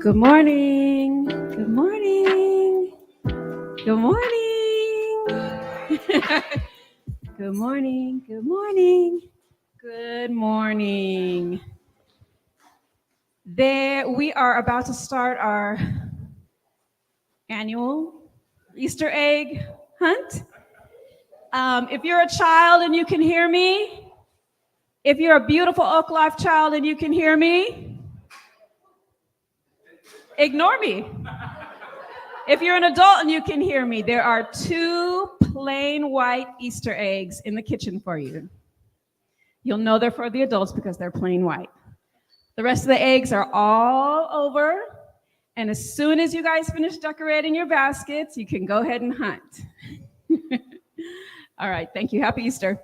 Good morning. Good morning. Good morning. Good morning. Good morning. Good morning. We are about to start our annual Easter egg hunt. If you're a child and you can hear me, if you're a beautiful Oak Life child and you can hear me, ignore me. If you're an adult and you can hear me, there are 2 plain white Easter eggs in the kitchen for you. You'll know they're for the adults because they're plain white. The rest of the eggs are all over. And as soon as you guys finish decorating your baskets, you can go ahead and hunt. All right, thank you. Happy Easter.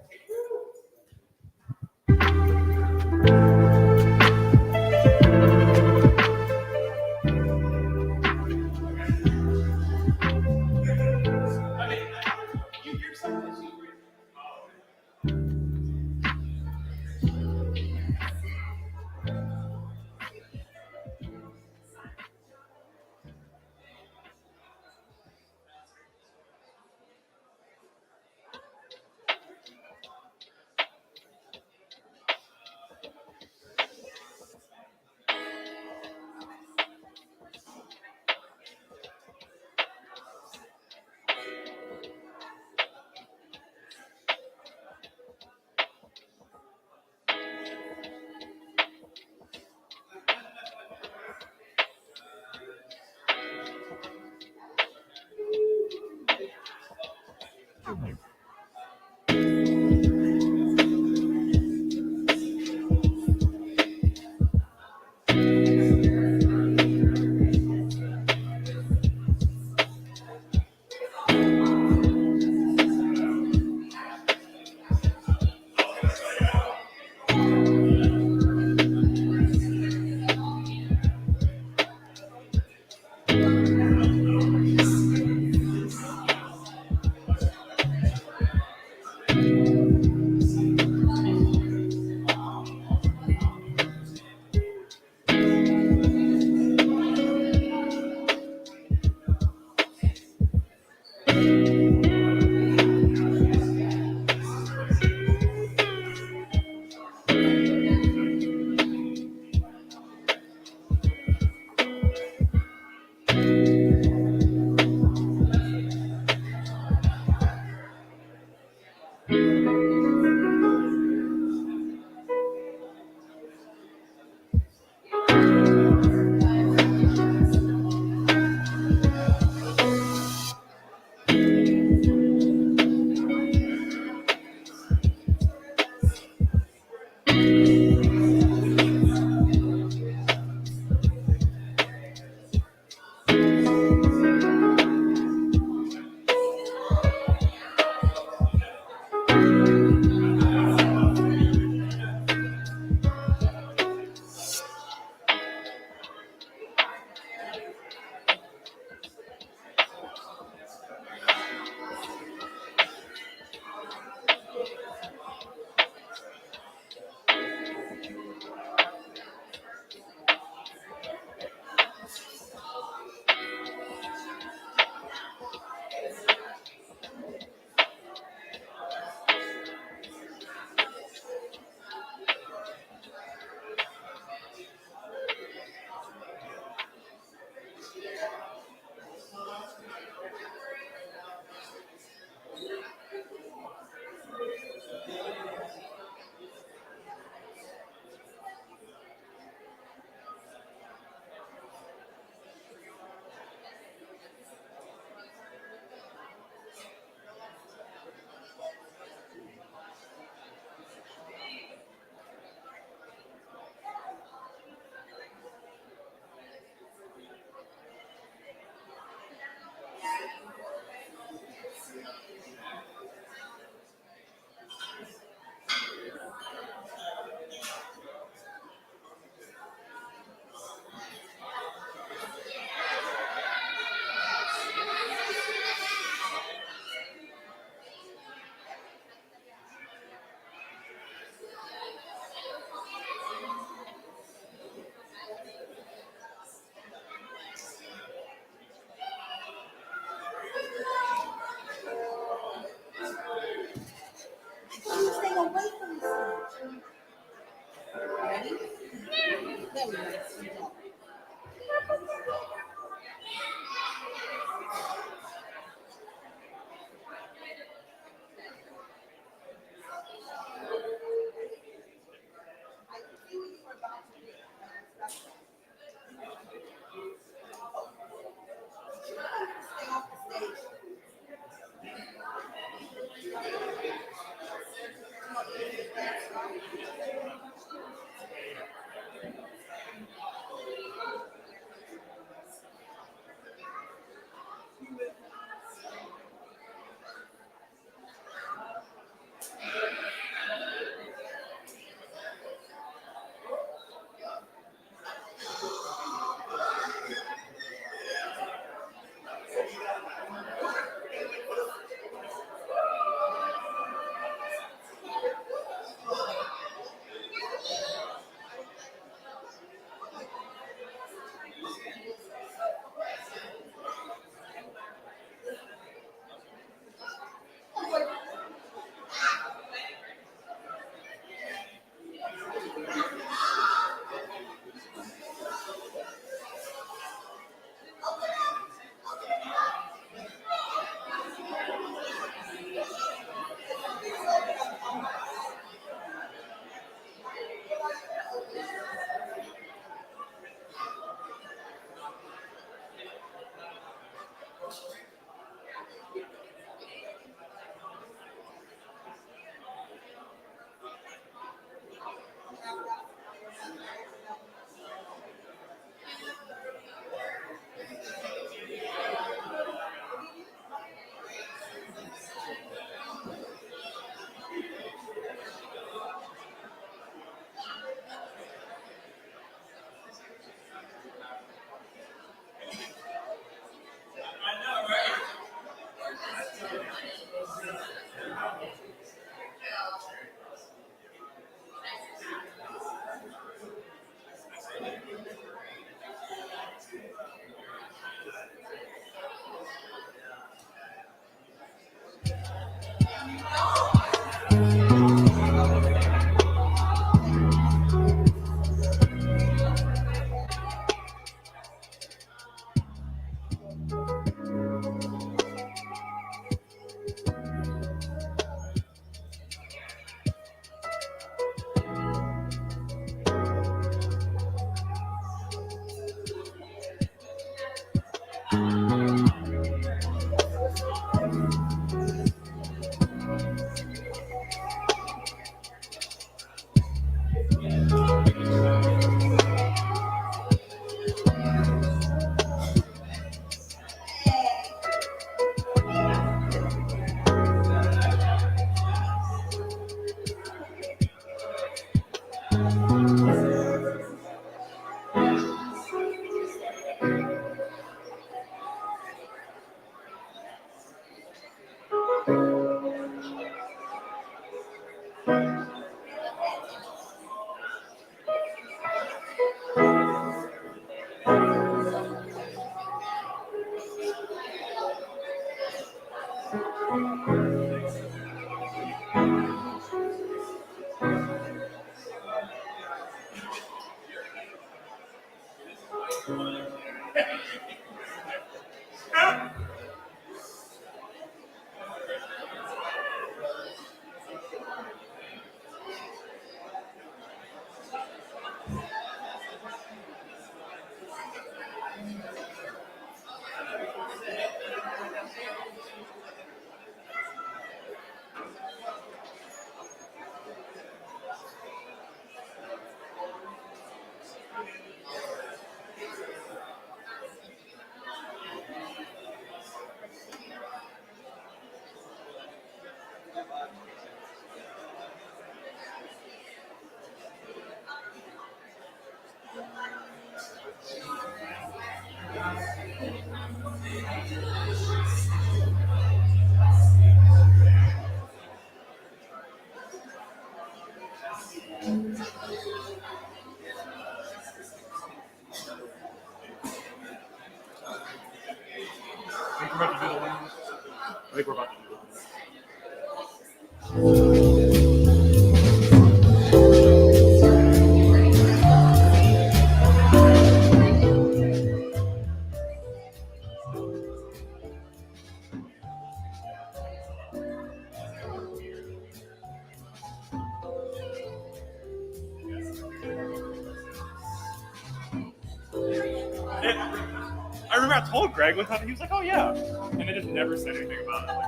I remember I told Greg one time, and he was like, "Oh yeah," and they just never said anything about it. Like,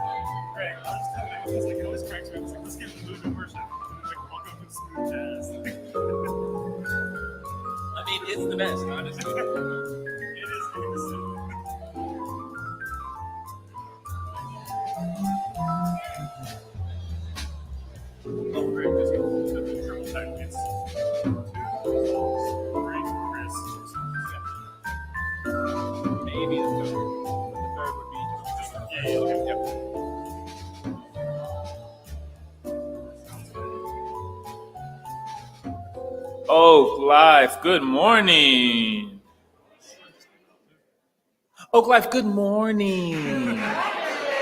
Greg, I was just telling him, he's like, it always cracks me up. He's like, let's get the mood and worship. Like, I'll go with smooth jazz. I mean, it's the best, honestly. It is. Oh, Greg, just go the triple check. It's 2, 3, Chris. Maybe the third would be just Yeah, okay, yep. Oak Life, good morning. Oak Life, good morning.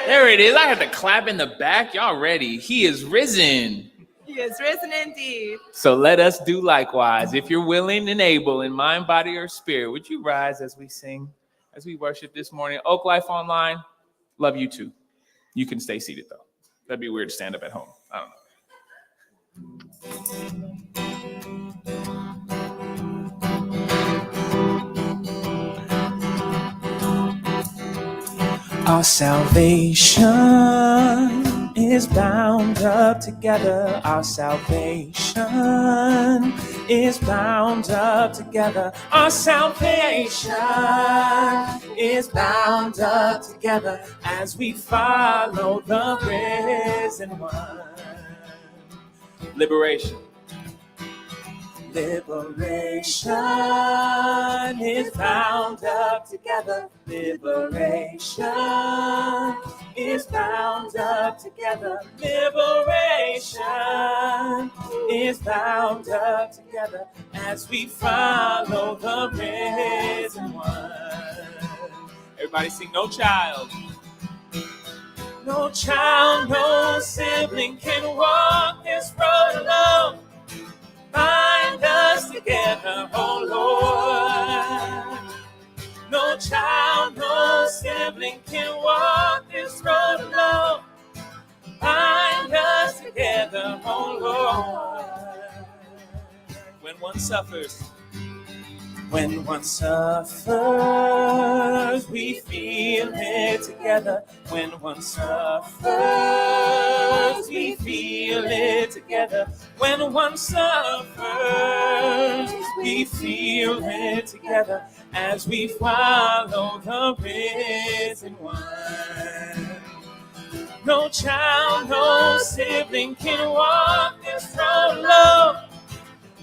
There it is. I had to clap in the back. Y'all ready? He is risen. He is risen indeed. So let us do likewise. If you're willing and able in mind, body, or spirit, would you rise as we sing, as we worship this morning? Oak Life Online, love you too. You can stay seated though. That'd be weird to stand up at home. I don't know. Our salvation is bound up together. Our salvation is bound up together. Our salvation is bound up together as we follow the risen one. Liberation. Liberation is bound up together. Liberation is bound up together. Liberation is bound up together as we follow the risen one. Everybody sing, no child. No child, no sibling can walk this road alone. Bind us together, oh Lord. No child, no sibling can walk this road alone. Bind us together, oh Lord. When one suffers, we feel it together. When one suffers, we feel it together. When one suffers, we feel it together as we follow the risen one. No child, no sibling can walk this road alone.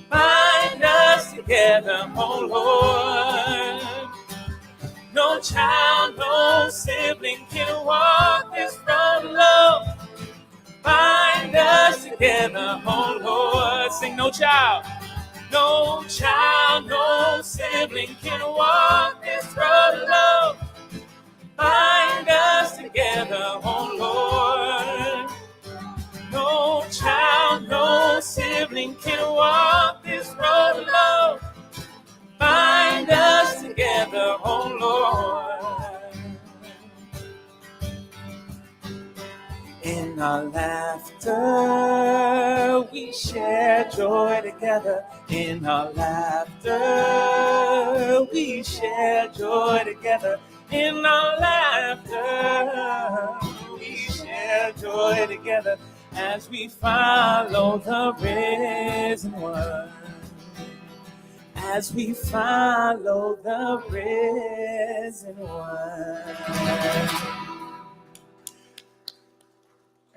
Bind us together, oh Lord. No child, no sibling can walk this road alone. Bind us together, oh Lord. Sing, no child, no sibling can walk this road alone. Bind us together, oh Lord. No child, no sibling can walk this road alone. Bind us together, oh Lord. In our laughter, we share joy together. In our laughter, we share joy together. In our laughter, we share joy together as we follow the risen one. As we follow the risen one.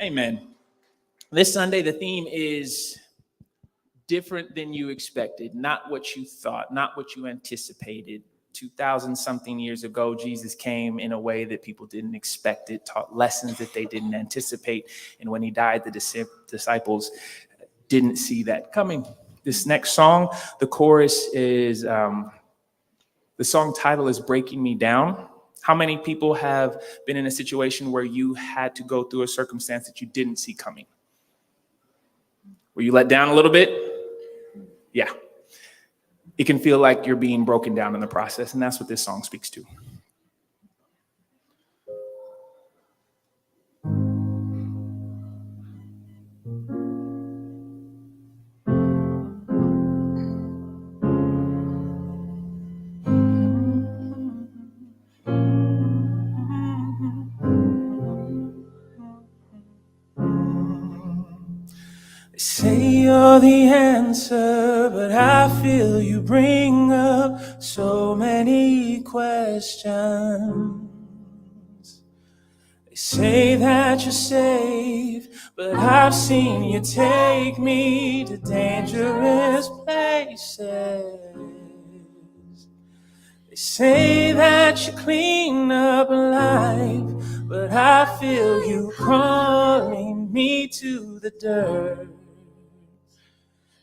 Amen. This Sunday, the theme is different than you expected, not what you thought, not what you anticipated. 2,000 something years ago, Jesus came in a way that people didn't expect it, taught lessons that they didn't anticipate. And when he died, the disciples didn't see that coming. This next song, the chorus is, the song title is Breaking Me Down. How many people have been in a situation where you had to go through a circumstance that you didn't see coming? Were you let down a little bit? Yeah. It can feel like you're being broken down in the process, and that's what this song speaks to. know the answer, but I feel you bring up so many questions. They say that you're safe, but I've seen you take me to dangerous places. They say that you clean up life, but I feel you calling me to the dirt.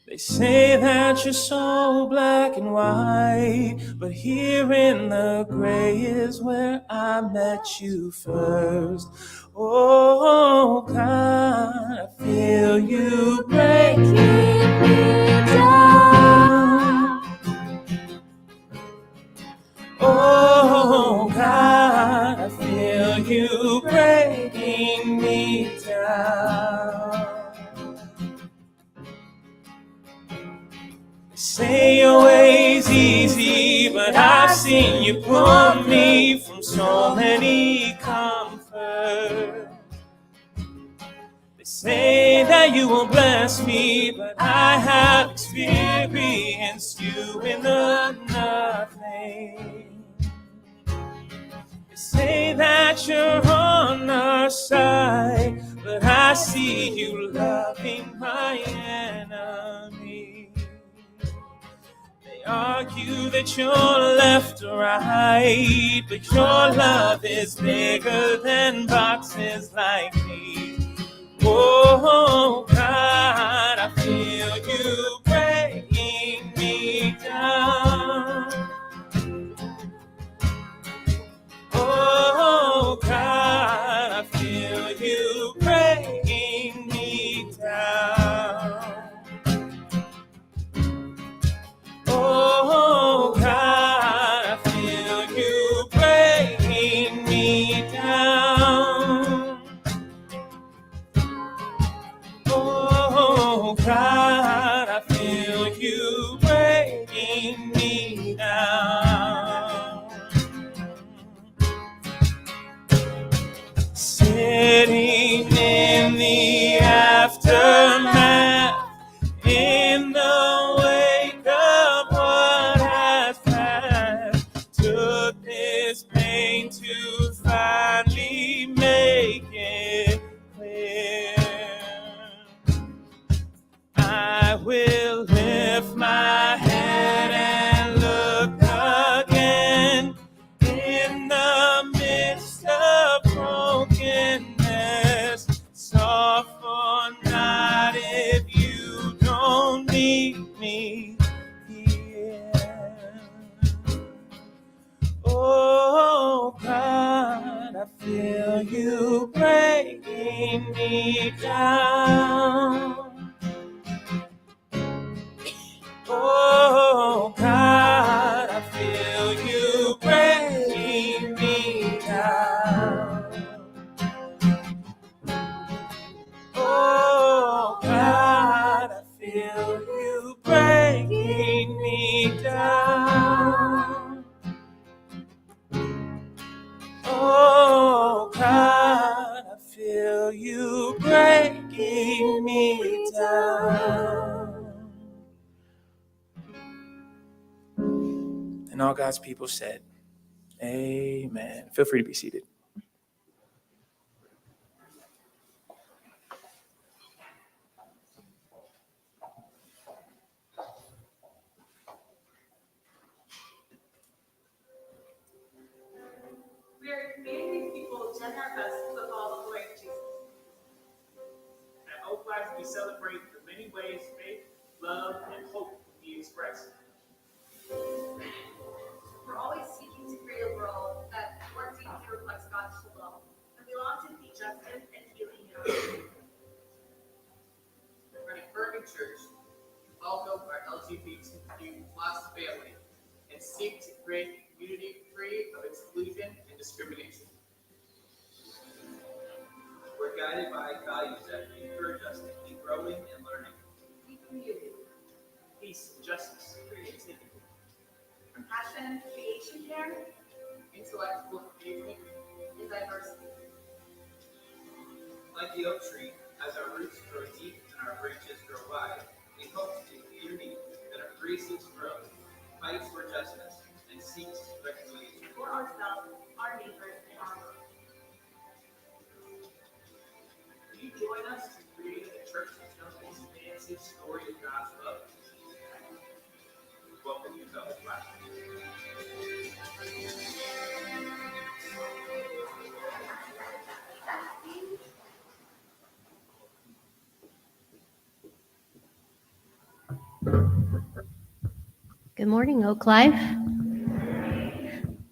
They say that you're so black and white, but here in the gray is where I met you first. Oh God, I feel you breaking me down. Oh God, I feel you breaking me down. Say your way's easy, but I've seen you pull me from so many comforts. They say that you will bless me, but I have experienced you in the nothing. They say that you're on our side, but I see you loving my enemy. They argue that you're left or right, but your love is bigger than boxes like these. Oh God, I feel you breaking me down. Oh God, I feel you breaking me down. Oh God, I feel you breaking me down. Oh God, I feel you breaking me down. Sitting in the aftermath, in the wake of what has passed, took this pain to finally make it clear. I will lift my head and look again in the midst of brokenness. Soft or not, if you don't meet me here. Oh God, I feel you breaking me down. Oh God, I feel you breaking me down. Oh God, I feel you breaking me down. Oh God, I feel you breaking me down. And all God's people said, amen. Feel free to be seated. We are a community of people doing our best to live all the glory of Jesus. At Oak Life, we celebrate the many ways faith, love, and hope can be expressed. We're always seeking to create a world that more deeply reflects God's shalom, and we long to be justice and healing in our community. We're an affirming church. We welcome our LGBTQ+ family and seek to create a community free of exclusion and discrimination. We're guided by values that encourage us to keep growing and learning. Deep community, Peace, justice, creativity, compassion, creation care, intellectual engagement, and diversity. Like the oak tree, as our roots grow deep and our branches grow wide, we hopes a community that embraces growth, fights for justice, and seeks reconciliation. For ourselves, our neighbors, and our world. Will you join us to create a church that celebrates the massive story of God's love? Welcome you to Oak Life. Good morning, Oak Life.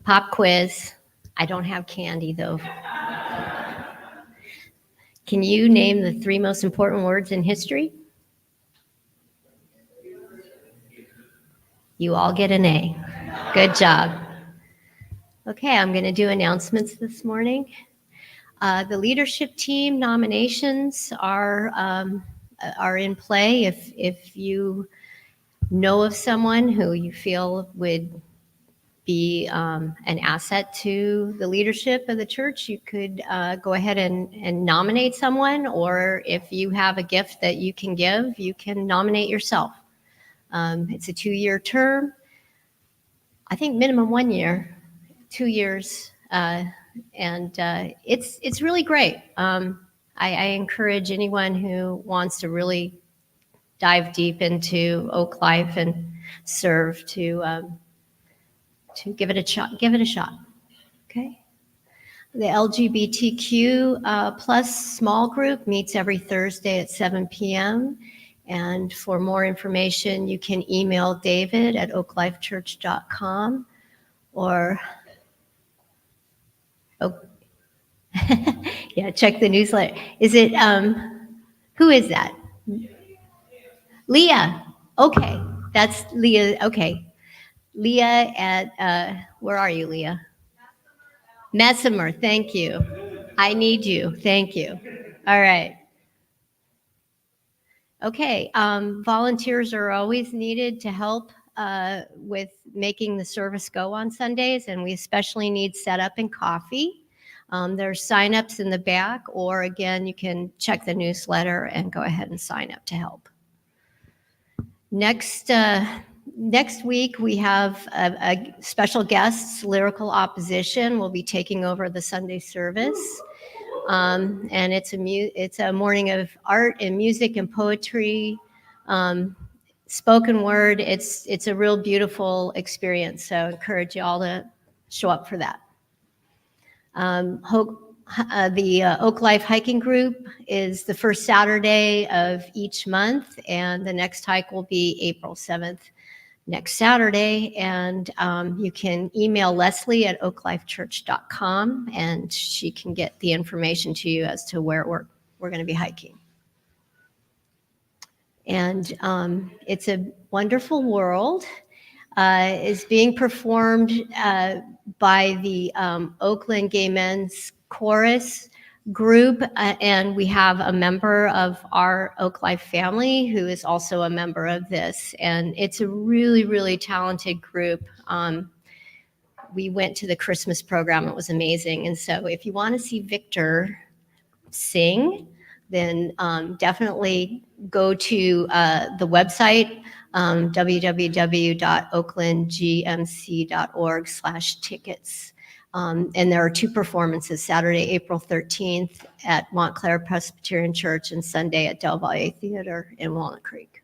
Pop quiz. I don't have candy though. Can you name the 3 most important words in history? You all get an A. Good job. Okay, I'm going to do announcements this morning. The leadership team nominations are in play. If you know of someone who you feel would be an asset to the leadership of the church, you could go ahead and nominate someone, or if you have a gift that you can give, you can nominate yourself. It's a 2-year term. I think minimum 1 year, 2 years, and it's really great. I encourage anyone who wants to really dive deep into Oak Life and serve to give it a shot. Give it a shot. Okay. The LGBTQ plus small group meets every Thursday at 7 p.m. And for more information, you can email David at oaklifechurch.com or yeah, check the newsletter. Is it who is that? Leah. Okay, that's Leah. Okay, Leah at where are you, Leah? Messemer. Thank you. I need you. Thank you. All right. Okay, volunteers are always needed to help with making the service go on Sundays, and we especially need setup and coffee. There's signups in the back, or again, you can check the newsletter and go ahead and sign up to help. Next week, we have a special guest, Lyrical Opposition, will be taking over the Sunday service. And it's a morning of art and music and poetry, spoken word. It's a real beautiful experience. So I encourage you all to show up for that. The Oak Life Hiking Group is the first Saturday of each month, and the next hike will be April 7th, next Saturday. And you can email Leslie at oaklifechurch.com, and she can get the information to you as to where we're going to be hiking. And It's a Wonderful World is being performed by the Oakland Gay Men's Chorus group, and we have a member of our Oak Life family who is also a member of this, and it's a really, really talented group. We went to the Christmas program. It was amazing. And so if you want to see Victor sing, then definitely go to the website, www.oaklandgmc.org/tickets. And there are 2 performances, Saturday, April 13th at Montclair Presbyterian Church and Sunday at Del Valle Theater in Walnut Creek.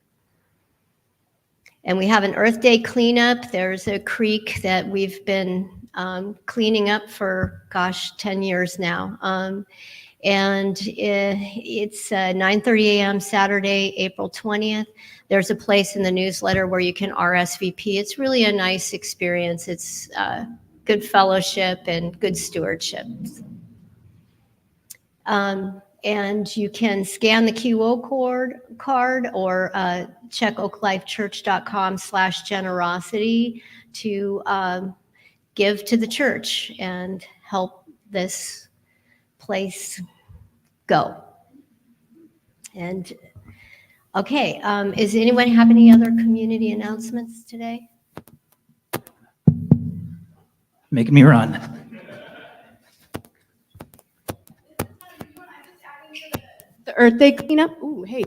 And we have an Earth Day cleanup. There's a creek that we've been cleaning up for, 10 years now. And it's 9:30 a.m. Saturday, April 20th. There's a place in the newsletter where you can RSVP. It's really a nice experience. It's good fellowship and good stewardship. And you can scan the QR card or check oaklifechurch.com/generosity to give to the church and help this place go. And okay, does anyone have any other community announcements today? Making me run. The Earth Day cleanup. Ooh, hey.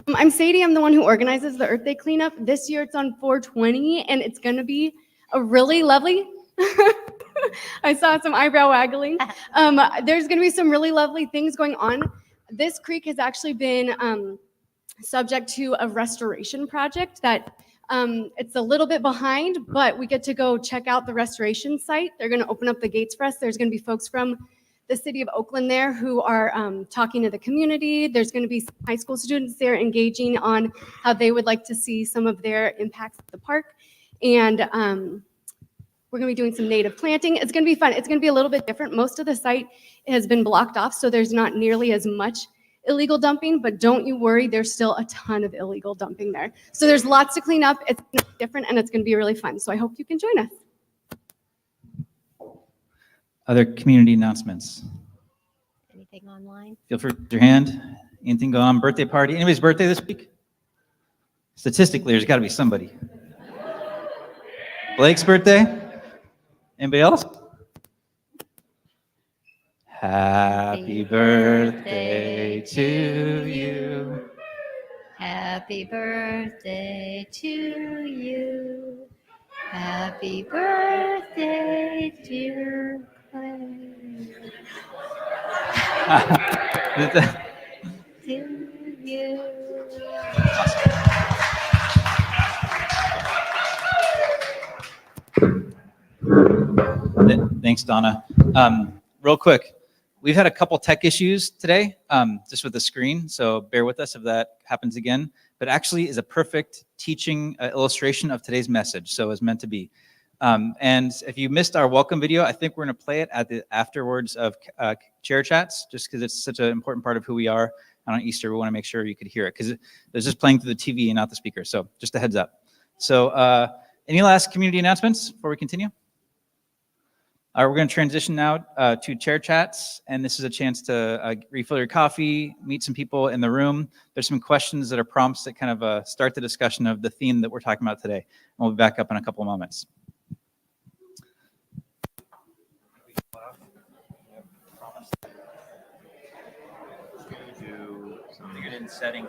I'm Sadie. I'm the one who organizes the Earth Day cleanup. This year it's on 420, and it's going to be a really lovely. I saw some eyebrow waggling. There's going to be some really lovely things going on. This creek has actually been subject to a restoration project that it's a little bit behind, but we get to go check out the restoration site. They're going to open up the gates for us. There's going to be folks from the city of Oakland there who are talking to the community. There's going to be some high school students there engaging on how they would like to see some of their impacts at the park. And we're going to be doing some native planting. It's going to be fun. It's going to be a little bit different. Most of the site has been blocked off, so there's not nearly as much illegal dumping, but don't you worry, there's still a ton of illegal dumping there. So there's lots to clean up. It's different, and it's going to be really fun. So I hope you can join us. Other community announcements? Anything online? Feel free to raise your hand. Anything going on? Birthday party? Anybody's birthday this week? Statistically, there's got to be somebody. Blake's birthday? Anybody else? Happy birthday to you. Happy birthday to you. Happy birthday, dear Clay. To you. Thanks, Donna. Real quick, we've had a couple tech issues today, just with the screen, so bear with us if that happens again. But actually is a perfect teaching illustration of today's message, so it's meant to be. And if you missed our welcome video, I think we're going to play it at the afterwards of chair chats, just because it's such an important part of who we are. And on Easter, we want to make sure you could hear it, because it's just playing through the TV and not the speaker. So just a heads up. So any last community announcements before we continue? All right, we're going to transition now to chair chats, and this is a chance to refill your coffee, meet some people in the room. There's some questions that are prompts that kind of start the discussion of the theme that we're talking about today. And we'll be back up in a couple of moments. Do something in settings.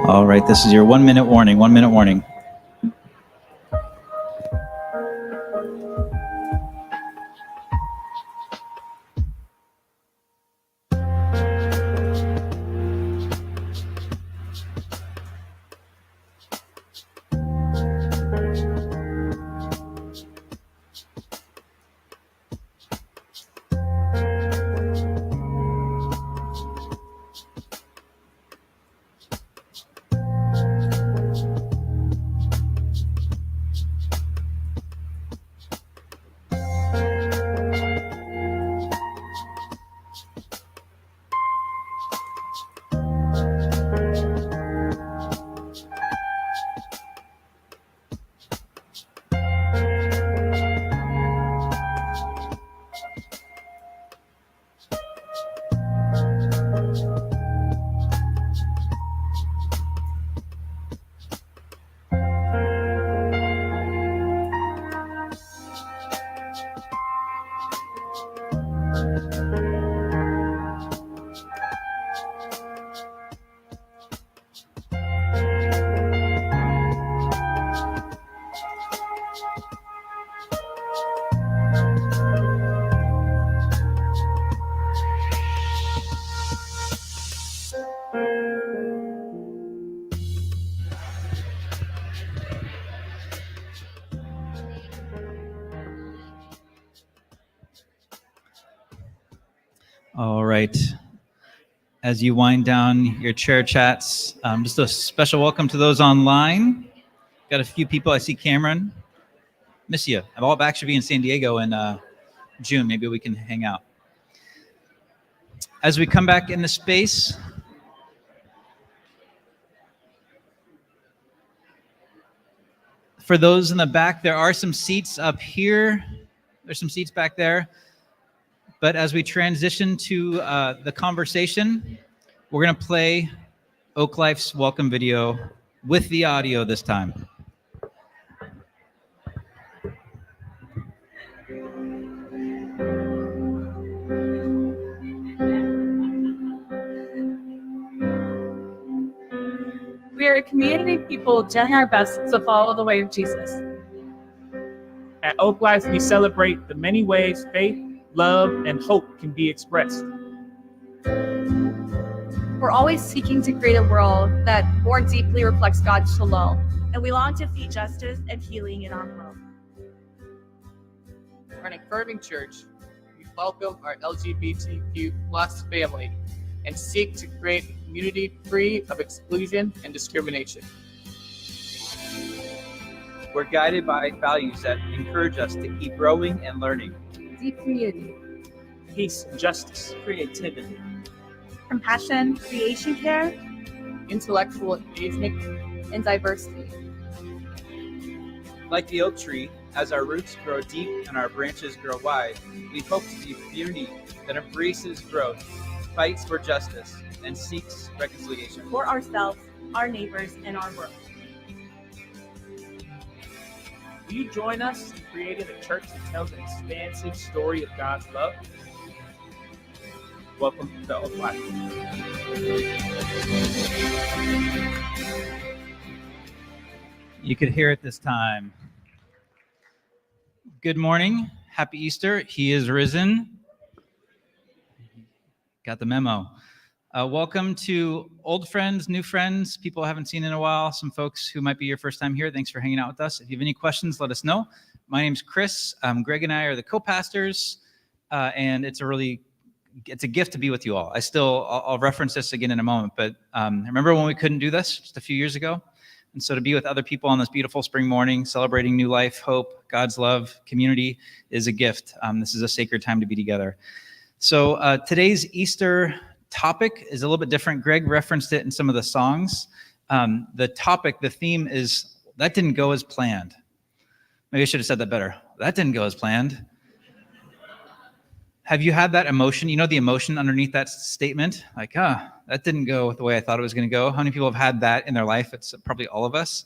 All right, this is your 1 minute warning. 1 minute warning. All right. As you wind down your chair chats, just a special welcome to those online. Got a few people. I see Cameron. Miss you. I'll actually be in San Diego in June. Maybe we can hang out. As we come back into space, for those in the back, there are some seats up here. There's some seats back there. But as we transition to the conversation, we're going to play Oak Life's welcome video with the audio this time. We are a community of people doing our best to follow the way of Jesus. At Oak Life, we celebrate the many ways faith, love, and hope can be expressed. We're always seeking to create a world that more deeply reflects God's shalom, and we long to see justice and healing in our world. We're an affirming church. We welcome our LGBTQ plus family and seek to create a community free of exclusion and discrimination. We're guided by values that encourage us to keep growing and learning. Deep community, Peace, justice, creativity. compassion, creation care, Intellectual engagement, and diversity. Like the oak tree, as our roots grow deep and our branches grow wide, we hope to be a community that embraces growth, fights for justice, and seeks reconciliation. For ourselves, our neighbors, and our world. Will you join us in creating a church that tells an expansive story of God's love? Welcome to Oak Life. You could hear it this time. Good morning. Happy Easter. He is risen. Got the memo. Welcome to old friends, new friends, people I haven't seen in a while, some folks who might be your first time here. Thanks for hanging out with us. If you have any questions, let us know. My name's Chris. Greg and I are the co-pastors, and it's a gift to be with you all. I'll reference this again in a moment, but remember when we couldn't do this just a few years ago? And so to be with other people on this beautiful spring morning, celebrating new life, hope, God's love, community is a gift. This is a sacred time to be together. So today's Easter topic is a little bit different. Greg referenced it in some of the songs. The theme is, that didn't go as planned. Maybe I should have said that better. That didn't go as planned. have you had that emotion? You know, the emotion underneath that statement? Like, that didn't go the way I thought it was going to go. How many people have had that in their life? It's probably all of us.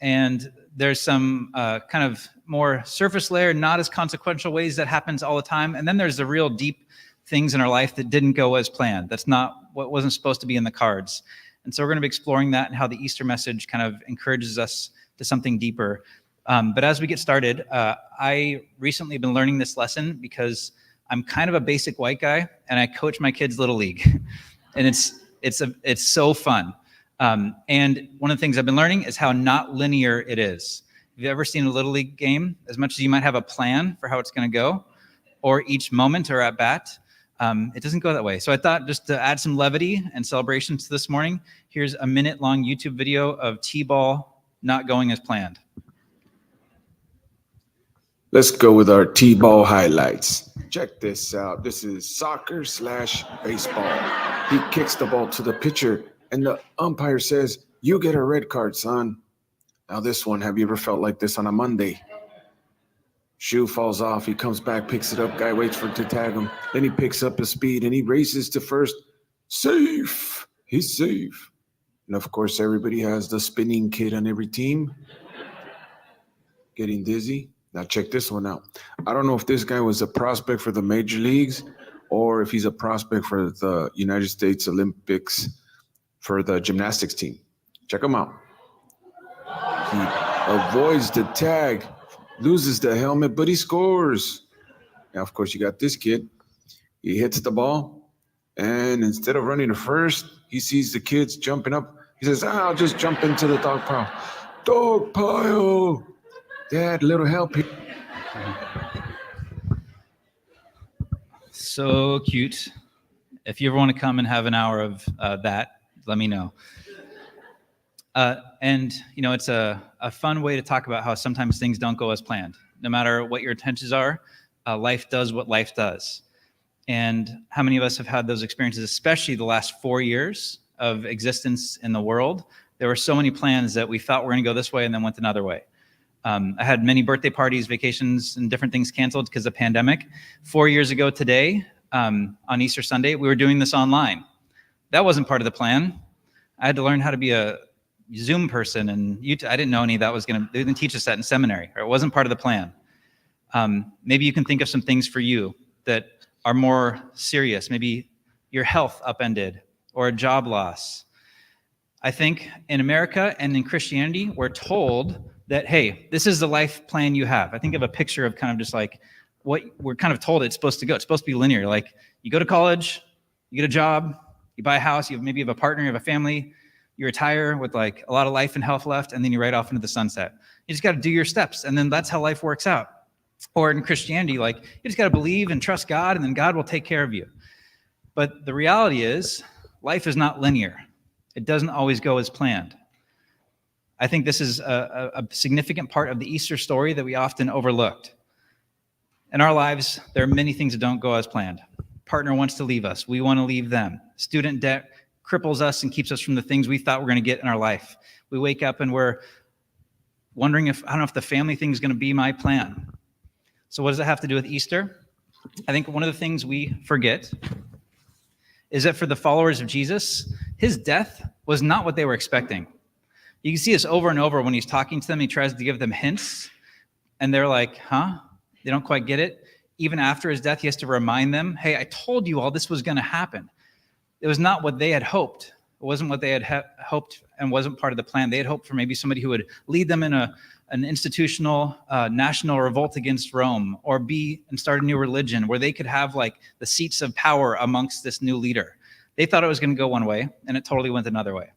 And there's some kind of more surface layer, not as consequential ways that happens all the time. And then there's the real deep things in our life that didn't go as planned. That's not what wasn't supposed to be in the cards. And so we're going to be exploring that and how the Easter message kind of encourages us to something deeper. But as we get started, I recently been learning this lesson because I'm kind of a basic white guy and I coach my kids' Little League. And it's so fun. And one of the things I've been learning is how not linear it is. Have you ever seen a Little League game? As much as you might have a plan for how it's going to go, or each moment or at bat, it doesn't go that way. So I thought just to add some levity and celebration to this morning, here's a minute-long YouTube video of T-ball not going as planned. Let's go with our T-ball highlights. Check this out. This is soccer/baseball. He kicks the ball to the pitcher, and the umpire says, "You get a red card, son." Now this one, have you ever felt like this on a Monday? Shoe falls off. He comes back, picks it up. Guy waits for it to tag him. Then he picks up his speed, and he races to first. Safe. He's safe. And of course, everybody has the spinning kid on every team. Getting dizzy. Now check this one out. I don't know if this guy was a prospect for the major leagues or if he's a prospect for the United States Olympics for the gymnastics team. Check him out. He avoids the tag, loses the helmet, but he scores. Now, of course, you got this kid. He hits the ball, and instead of running to first, he sees the kids jumping up. He says, I'll just jump into the dog pile. Dog pile. Dad, a little help here. So cute. If you ever want to come and have an hour of that, let me know. And, you know, it's a fun way to talk about how sometimes things don't go as planned. No matter what your intentions are, life does what life does. And how many of us have had those experiences, especially the last 4 years of existence in the world? There were so many plans that we thought were going to go this way and then went another way. I had many birthday parties, vacations, and different things canceled because of the pandemic. 4 years ago today, on Easter Sunday, we were doing this online. That wasn't part of the plan. I had to learn how to be a Zoom person, and I didn't know any of that was they didn't teach us that in seminary, or it wasn't part of the plan. Maybe you can think of some things for you that are more serious. Maybe your health upended or a job loss. I think in America and in Christianity, we're told that, hey, this is the life plan you have. I think of a picture of kind of just like what we're kind of told it's supposed to go. It's supposed to be linear. Like you go to college, you get a job, you buy a house, maybe you have a partner, you have a family, you retire with like a lot of life and health left, and then you ride off into the sunset. You just got to do your steps, and then that's how life works out. Or in Christianity, like you just got to believe and trust God, and then God will take care of you. But the reality is, life is not linear. It doesn't always go as planned. I think this is a significant part of the Easter story that we often overlooked. In our lives, there are many things that don't go as planned. Partner wants to leave us. We want to leave them. Student debt cripples us and keeps us from the things we thought we're going to get in our life. We wake up and we're wondering I don't know if the family thing is going to be my plan. So what does it have to do with Easter? I think one of the things we forget is that for the followers of Jesus, his death was not what they were expecting. You can see this over and over when he's talking to them. He tries to give them hints, and they're like, huh? They don't quite get it. Even after his death, he has to remind them, hey, I told you all this was going to happen. It was not what they had hoped. It wasn't what they had hoped and wasn't part of the plan. They had hoped for maybe somebody who would lead them in an institutional national revolt against Rome, or be and start a new religion where they could have like the seats of power amongst this new leader. They thought it was going to go one way, and it totally went another way.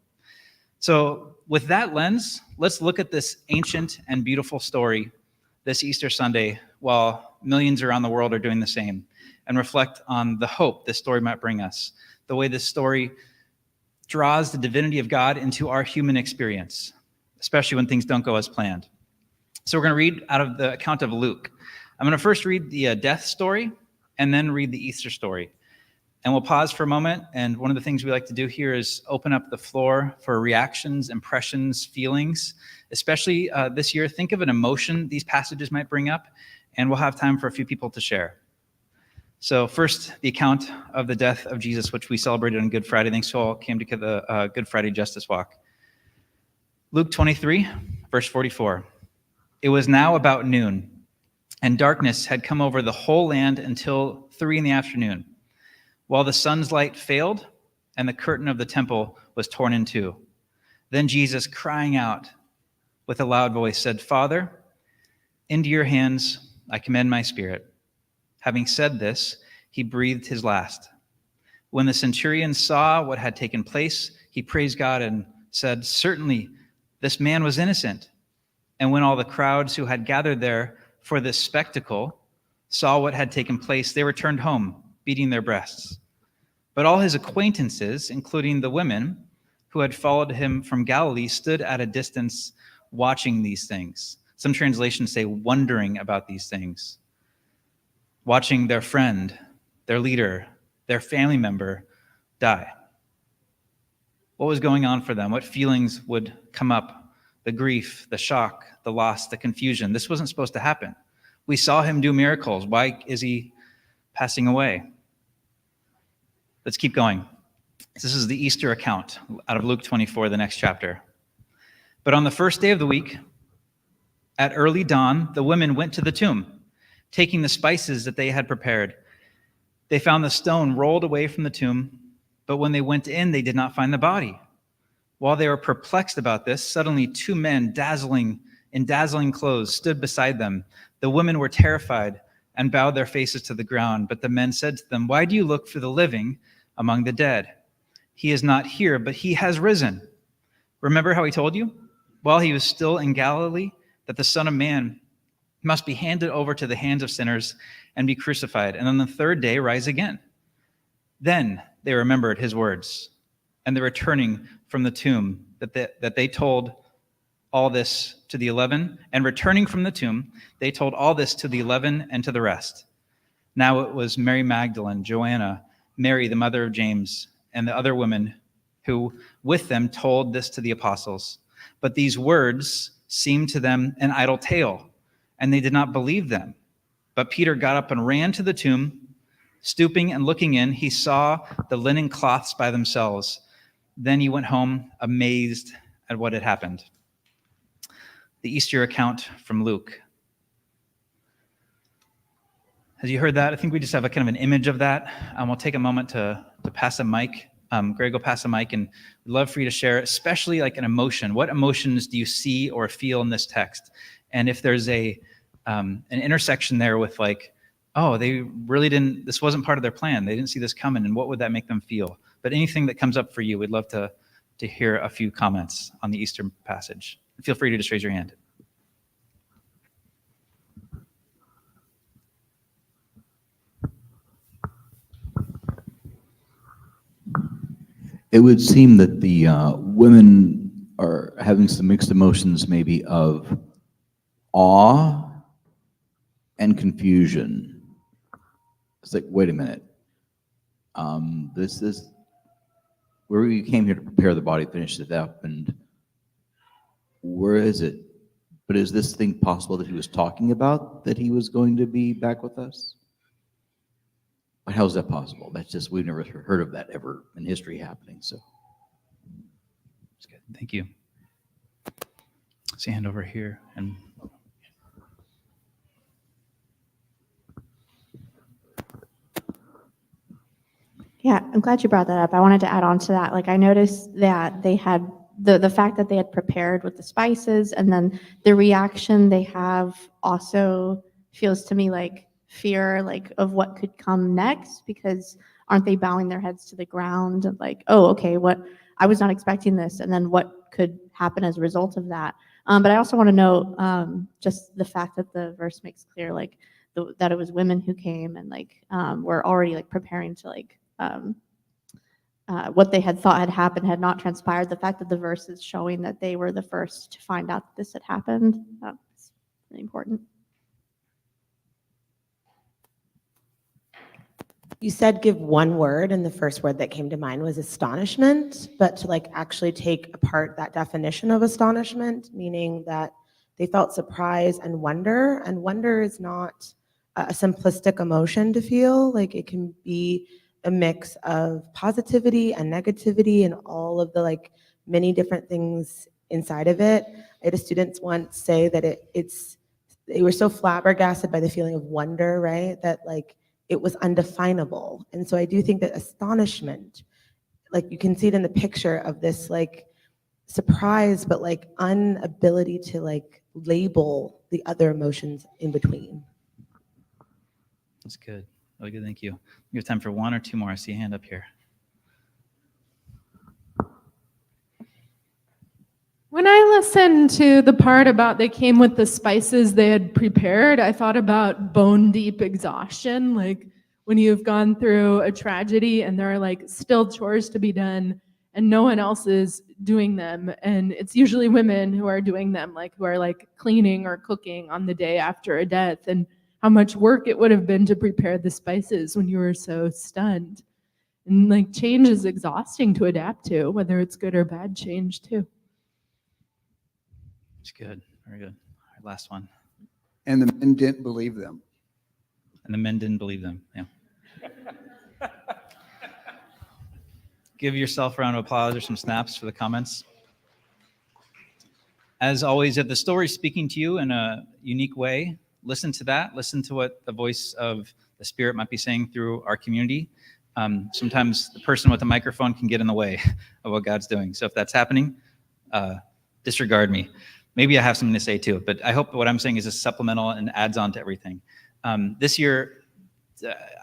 So with that lens, let's look at this ancient and beautiful story this Easter Sunday while millions around the world are doing the same, and reflect on the hope this story might bring us, the way this story draws the divinity of God into our human experience, especially when things don't go as planned. So we're going to read out of the account of Luke. I'm going to first read the death story and then read the Easter story. And we'll pause for a moment. And one of the things we like to do here is open up the floor for reactions, impressions, feelings. Especially this year, think of an emotion these passages might bring up, and we'll have time for a few people to share. So first, the account of the death of Jesus, which we celebrated on Good Friday. Thanks to all came to the Good Friday Justice Walk. Luke 23, verse 44. It was now about noon, and darkness had come over the whole land until 3 p.m, while the sun's light failed and the curtain of the temple was torn in two. Then Jesus, crying out with a loud voice, said, Father, into your hands I commend my spirit. Having said this, he breathed his last. When the centurion saw what had taken place, he praised God and said, certainly this man was innocent. And when all the crowds who had gathered there for this spectacle saw what had taken place, they returned home, beating their breasts. But all his acquaintances, including the women who had followed him from Galilee, stood at a distance watching these things. Some translations say wondering about these things. Watching their friend, their leader, their family member die. What was going on for them? What feelings would come up? The grief, the shock, the loss, the confusion. This wasn't supposed to happen. We saw him do miracles. Why is he passing away? Let's keep going. This is the Easter account out of Luke 24, the next chapter. But on the first day of the week, at early dawn, the women went to the tomb, taking the spices that they had prepared. They found the stone rolled away from the tomb, but when they went in, they did not find the body. While they were perplexed about this, suddenly 2 men in dazzling clothes stood beside them. The women were terrified and bowed their faces to the ground. But the men said to them, why do you look for the living among the dead? He is not here, but he has risen. Remember how he told you, while he was still in Galilee, that the Son of Man must be handed over to the hands of sinners and be crucified, and on the 3rd day rise again. Then they remembered his words and the returning from the tomb, that they told all this to the 11, and returning from the tomb, they told all this to the 11 and to the rest. Now it was Mary Magdalene, Joanna, Mary, the mother of James, and the other women who with them told this to the apostles. But these words seemed to them an idle tale, and they did not believe them. But Peter got up and ran to the tomb. Stooping and looking in, he saw the linen cloths by themselves. Then he went home amazed at what had happened. The Easter account from Luke. As you heard that, I think we just have a kind of an image of that. We'll take a moment to pass a mic. Greg will pass a mic, and we'd love for you to share, especially like an emotion. What emotions do you see or feel in this text? And if there's an intersection there with like, oh, they really didn't, this wasn't part of their plan. They didn't see this coming, and what would that make them feel? But anything that comes up for you, we'd love to hear a few comments on the Easter passage. Feel free to just raise your hand. It would seem that the women are having some mixed emotions, maybe of awe and confusion. It's like, wait a minute. This is where we came here to prepare the body, finish it up, and where is it? But is this thing possible that he was talking about, that he was going to be back with us? But how is that possible? That's just, we've never heard of that ever in history happening. So, That's good. Thank you. See a hand over here. And yeah, I'm glad you brought that up. I wanted to add on to that. Like, I noticed that they had the fact that they had prepared with the spices, and then the reaction they have also feels to me like fear, like of what could come next, because aren't they bowing their heads to the ground and like, oh, okay, what, I was not expecting this, and then what could happen as a result of that. But I also want to note just the fact that the verse makes clear like that it was women who came and like were already like preparing to like what they had thought had happened had not transpired. The fact that the verse is showing that they were the first to find out that this had happened, that's really important. You said give one word, and the first word that came to mind was astonishment, but to like actually take apart that definition of astonishment, meaning that they felt surprise and wonder is not a simplistic emotion to feel. Like it can be a mix of positivity and negativity and all of the like many different things inside of it. I had a student once say that they were so flabbergasted by the feeling of wonder, right? That like it was undefinable. And so I do think that astonishment, like you can see it in the picture of this like surprise, but like inability to like label the other emotions in between. That's good. Really good. Thank you. We have time for one or two more. I see a hand up here. When I listened to the part about they came with the spices they had prepared, I thought about bone deep exhaustion, like when you've gone through a tragedy and there are like still chores to be done and no one else is doing them. And it's usually women who are doing them, like who are like cleaning or cooking on the day after a death, and how much work it would have been to prepare the spices when you were so stunned. And like change is exhausting to adapt to, whether it's good or bad change too. It's good. Very good. All right, last one. And the men didn't believe them. And the men didn't believe them. Yeah. Give yourself a round of applause or some snaps for the comments. As always, if the story is speaking to you in a unique way, listen to that. Listen to what the voice of the Spirit might be saying through our community. Sometimes the person with the microphone can get in the way of what God's doing. So if that's happening, disregard me. Maybe I have something to say too, but I hope what I'm saying is a supplemental and adds on to everything. This year,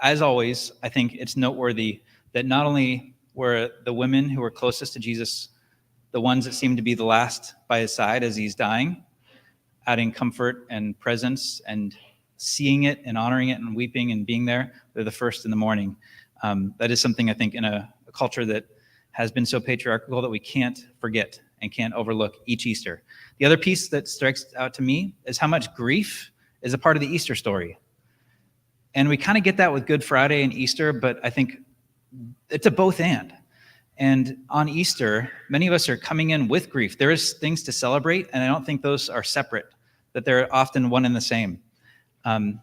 as always, I think it's noteworthy that not only were the women who were closest to Jesus the ones that seemed to be the last by his side as he's dying, adding comfort and presence and seeing it and honoring it and weeping and being there, they're the first in the morning. That is something I think in a culture that has been so patriarchal that we can't forget and can't overlook each Easter. The other piece that strikes out to me is how much grief is a part of the Easter story. And we kind of get that with Good Friday and Easter, but I think it's a both and. And on Easter, many of us are coming in with grief. There is things to celebrate, and I don't think those are separate, that they're often one and the same. And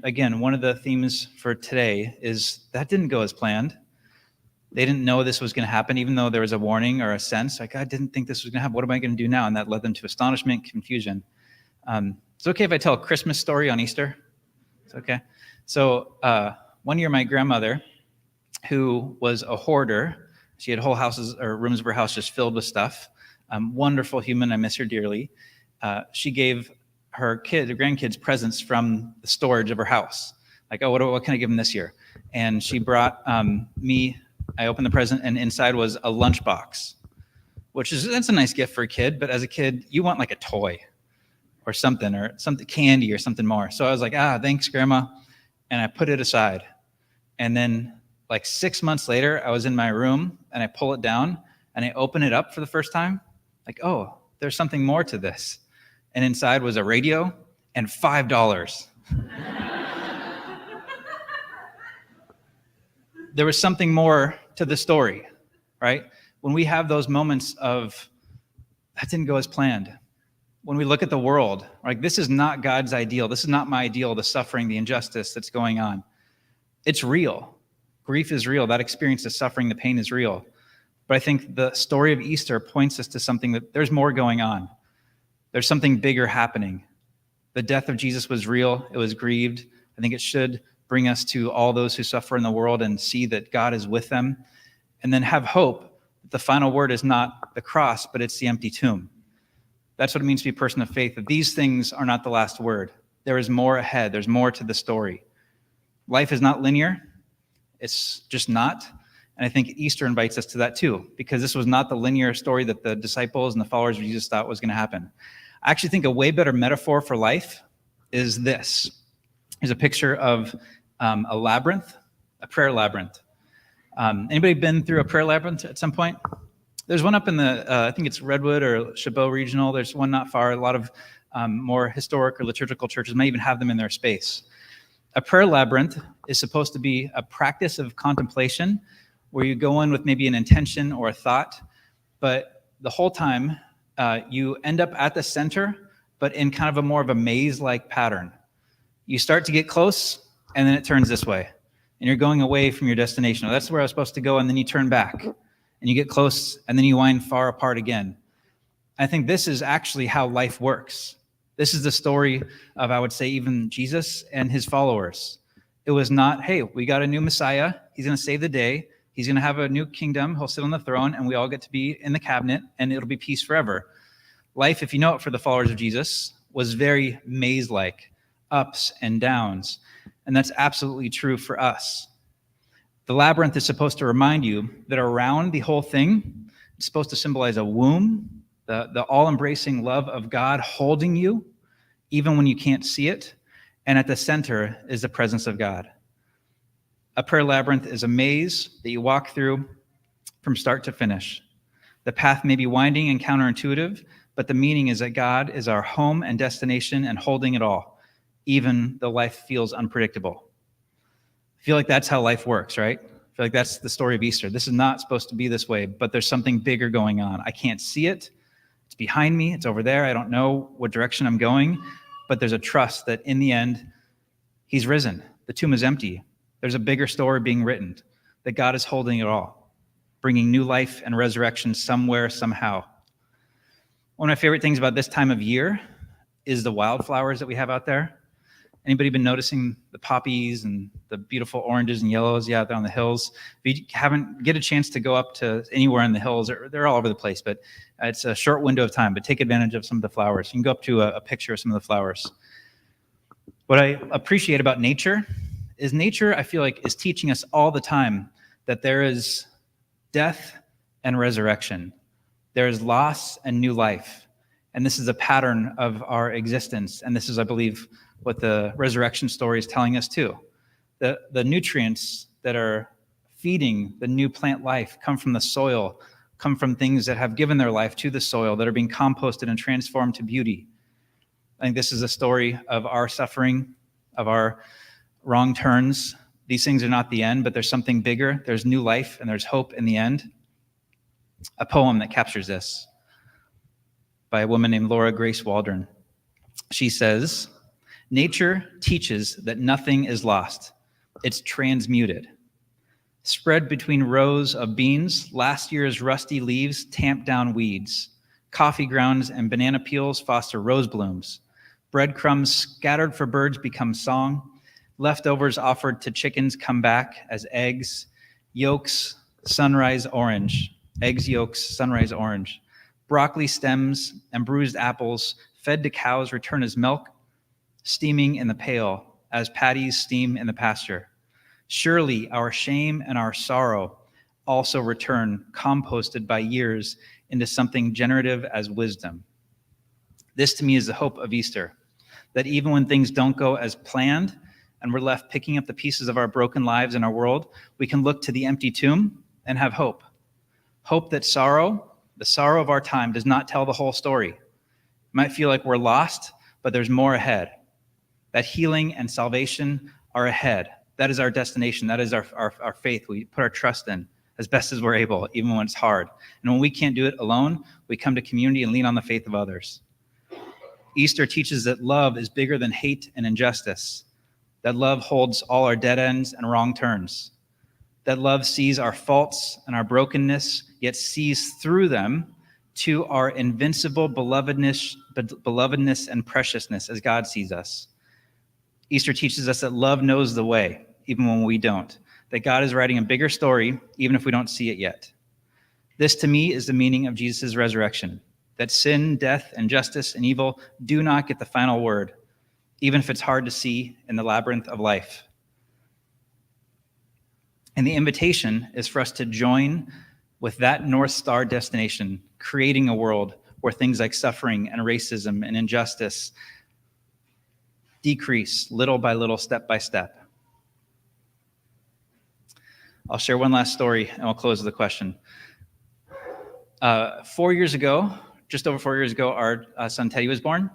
again, one of the themes for today is that didn't go as planned. They didn't know this was going to happen, even though there was a warning or a sense, like, I didn't think this was going to happen. What am I going to do now? And that led them to astonishment, confusion. It's okay if I tell a Christmas story on Easter? It's okay. So one year, my grandmother, who was a hoarder, she had whole houses or rooms of her house just filled with stuff. Wonderful human, I miss her dearly. She gave her grandkids presents from the storage of her house. Like, oh, what can I give them this year? And she brought me, I opened the present, and inside was a lunchbox, that's a nice gift for a kid, but as a kid, you want like a toy or something candy or something more. So I was like, thanks, Grandma. And I put it aside. And then like 6 months later, I was in my room and I pull it down and I open it up for the first time. Like, oh, there's something more to this. And inside was a radio and $5. There was something more to the story, right? When we have those moments of, that didn't go as planned. When we look at the world, like, this is not God's ideal. This is not my ideal, the suffering, the injustice that's going on. It's real. Grief is real. That experience, the suffering, the pain is real. But I think the story of Easter points us to something that there's more going on. There's something bigger happening. The death of Jesus was real. It was grieved. I think it should bring us to all those who suffer in the world and see that God is with them, and then have hope that the final word is not the cross, but it's the empty tomb. That's what it means to be a person of faith, that these things are not the last word. There is more ahead. There's more to the story. Life is not linear. It's just not. And I think Easter invites us to that too, because this was not the linear story that the disciples and the followers of Jesus thought was going to happen. I actually think a way better metaphor for life is this. Here's a picture of a labyrinth, a prayer labyrinth. Anybody been through a prayer labyrinth at some point? There's one up in the, I think it's Redwood or Chabot Regional. There's one not far. A lot of more historic or liturgical churches may even have them in their space. A prayer labyrinth is supposed to be a practice of contemplation where you go in with maybe an intention or a thought, but the whole time you end up at the center, but in kind of a more of a maze-like pattern. You start to get close, and then it turns this way, and you're going away from your destination. Oh, that's where I was supposed to go, and then you turn back, and you get close, and then you wind far apart again. I think this is actually how life works. This is the story of, I would say, even Jesus and his followers. It was not, hey, we got a new Messiah. He's going to save the day. He's going to have a new kingdom. He'll sit on the throne, and we all get to be in the cabinet, and it'll be peace forever. Life, if you know it, for the followers of Jesus, was very maze-like, ups and downs. And that's absolutely true for us. The labyrinth is supposed to remind you that around the whole thing, it's supposed to symbolize a womb, the all-embracing love of God holding you, even when you can't see it. And at the center is the presence of God. A prayer labyrinth is a maze that you walk through from start to finish. The path may be winding and counterintuitive, but the meaning is that God is our home and destination and holding it all, even though life feels unpredictable. I feel like that's how life works, right? I feel like that's the story of Easter. This is not supposed to be this way, but there's something bigger going on. I can't see it. It's behind me. It's over there. I don't know what direction I'm going, but there's a trust that in the end, he's risen. The tomb is empty. There's a bigger story being written, that God is holding it all, bringing new life and resurrection somewhere, somehow. One of my favorite things about this time of year is the wildflowers that we have out there. Anybody been noticing the poppies and the beautiful oranges and yellows? Yeah, they're on the hills. If you haven't get a chance to go up to anywhere in the hills, they're all over the place, but it's a short window of time, but take advantage of some of the flowers. You can go up to a picture of some of the flowers. What I appreciate about nature, I feel like, is teaching us all the time that there is death and resurrection. There is loss and new life. And this is a pattern of our existence. And this is, I believe, what the resurrection story is telling us too. The nutrients that are feeding the new plant life come from the soil, come from things that have given their life to the soil, that are being composted and transformed to beauty. I think this is a story of our suffering, of our wrong turns. These things are not the end, but there's something bigger. There's new life and there's hope in the end. A poem that captures this by a woman named Laura Grace Waldron. She says, "Nature teaches that nothing is lost. It's transmuted. Spread between rows of beans, last year's rusty leaves tamp down weeds. Coffee grounds and banana peels foster rose blooms. Breadcrumbs scattered for birds become song. Leftovers offered to chickens come back as eggs. Yolks, sunrise orange. Eggs, yolks, sunrise orange. Broccoli stems and bruised apples fed to cows return as milk, steaming in the pail as patties steam in the pasture. Surely our shame and our sorrow also return, composted by years into something generative as wisdom." This to me is the hope of Easter, that even when things don't go as planned and we're left picking up the pieces of our broken lives in our world, we can look to the empty tomb and have hope. Hope that sorrow, the sorrow of our time, does not tell the whole story. It might feel like we're lost, but there's more ahead. That healing and salvation are ahead. That is our destination. That is our faith. We put our trust in as best as we're able, even when it's hard. And when we can't do it alone, we come to community and lean on the faith of others. Easter teaches that love is bigger than hate and injustice, that love holds all our dead ends and wrong turns, that love sees our faults and our brokenness, yet sees through them to our invincible belovedness and preciousness as God sees us. Easter teaches us that love knows the way, even when we don't, that God is writing a bigger story, even if we don't see it yet. This, to me, is the meaning of Jesus' resurrection, that sin, death, and justice and evil do not get the final word, even if it's hard to see in the labyrinth of life. And the invitation is for us to join with that North Star destination, creating a world where things like suffering and racism and injustice decrease little by little, step by step. I'll share one last story and I'll close with a question. 4 years ago, just over 4 years ago, our son Teddy was born,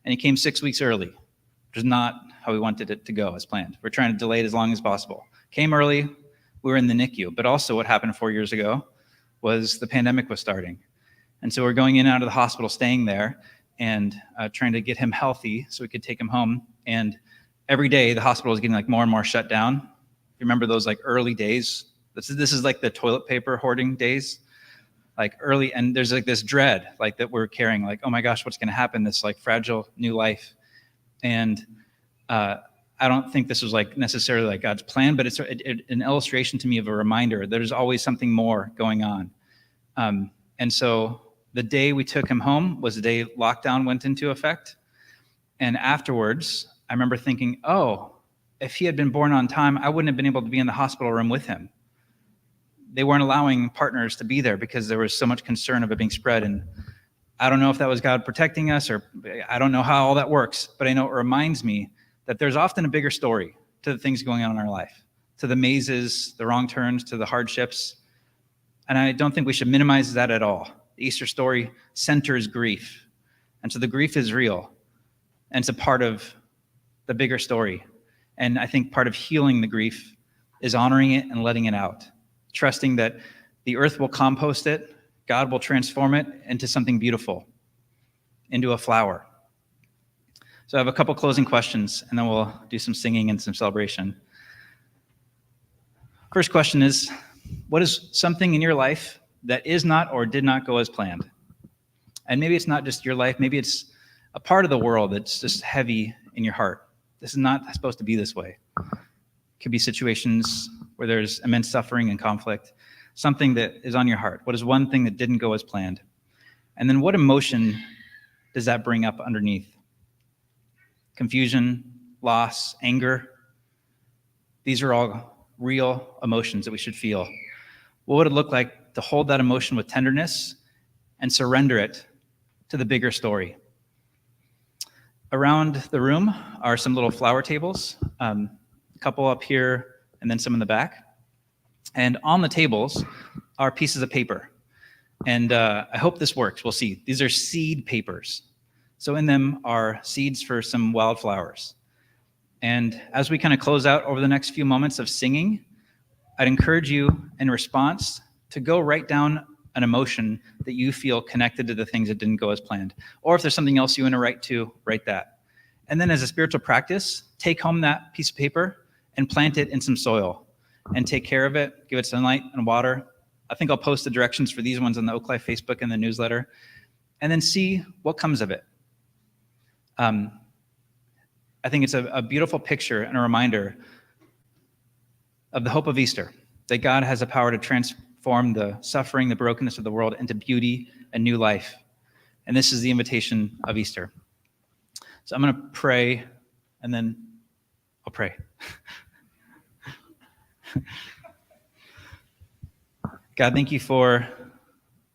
and he came 6 weeks early, which is not how we wanted it to go as planned. We're trying to delay it as long as possible. Came early, we were in the NICU, but also what happened 4 years ago was the pandemic was starting. And so we're going in and out of the hospital, staying there, and trying to get him healthy so we could take him home. And every day the hospital was getting like more and more shut down. You remember those like early days? This is like the toilet paper hoarding days, like early, and there's like this dread like that we're carrying, like, oh my gosh, what's going to happen? This like fragile new life. And I don't think this was like necessarily like God's plan, but it's an illustration to me of a reminder. There's always something more going on. And so the day we took him home was the day lockdown went into effect. And afterwards, I remember thinking, oh, if he had been born on time, I wouldn't have been able to be in the hospital room with him. They weren't allowing partners to be there because there was so much concern of it being spread. And I don't know if that was God protecting us, or I don't know how all that works, but I know it reminds me that there's often a bigger story to the things going on in our life, to the mazes, the wrong turns, to the hardships. And I don't think we should minimize that at all. The Easter story centers grief. And so the grief is real. And it's a part of the bigger story. And I think part of healing the grief is honoring it and letting it out, trusting that the earth will compost it, God will transform it into something beautiful, into a flower. So I have a couple closing questions, and then we'll do some singing and some celebration. First question is, what is something in your life that is not or did not go as planned? And maybe it's not just your life, maybe it's a part of the world that's just heavy in your heart. This is not supposed to be this way. It could be situations where there's immense suffering and conflict, something that is on your heart. What is one thing that didn't go as planned? And then what emotion does that bring up underneath? Confusion, loss, anger. These are all real emotions that we should feel. What would it look like to hold that emotion with tenderness and surrender it to the bigger story? Around the room are some little flower tables, a couple up here and then some in the back. And on the tables are pieces of paper. And I hope this works. We'll see. These are seed papers. So in them are seeds for some wildflowers. And as we kind of close out over the next few moments of singing, I'd encourage you in response to go write down an emotion that you feel connected to the things that didn't go as planned. Or if there's something else you want to write that. And then as a spiritual practice, take home that piece of paper and plant it in some soil and take care of it, give it sunlight and water. I think I'll post the directions for these ones on the Oak Life Facebook and the newsletter, and then see what comes of it. I think it's a beautiful picture and a reminder of the hope of Easter, that God has the power to transform the suffering, the brokenness of the world into beauty and new life. And this is the invitation of Easter. So I'm going to pray, and then I'll pray. God, thank you for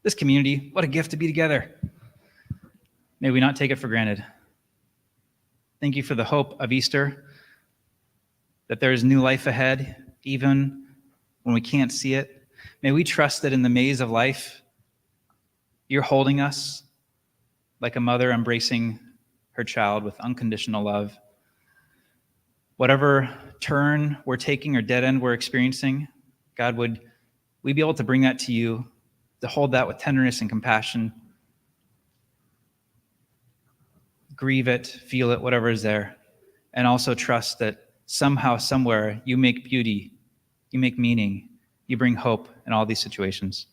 this community. What a gift to be together. May we not take it for granted. Thank you for the hope of Easter, that there is new life ahead, even when we can't see it. May we trust that in the maze of life, you're holding us like a mother embracing her child with unconditional love. Whatever turn we're taking or dead end we're experiencing, God, would we be able to bring that to you, to hold that with tenderness and compassion, grieve it, feel it, whatever is there, and also trust that somehow, somewhere, you make beauty, you make meaning, you bring hope in all these situations.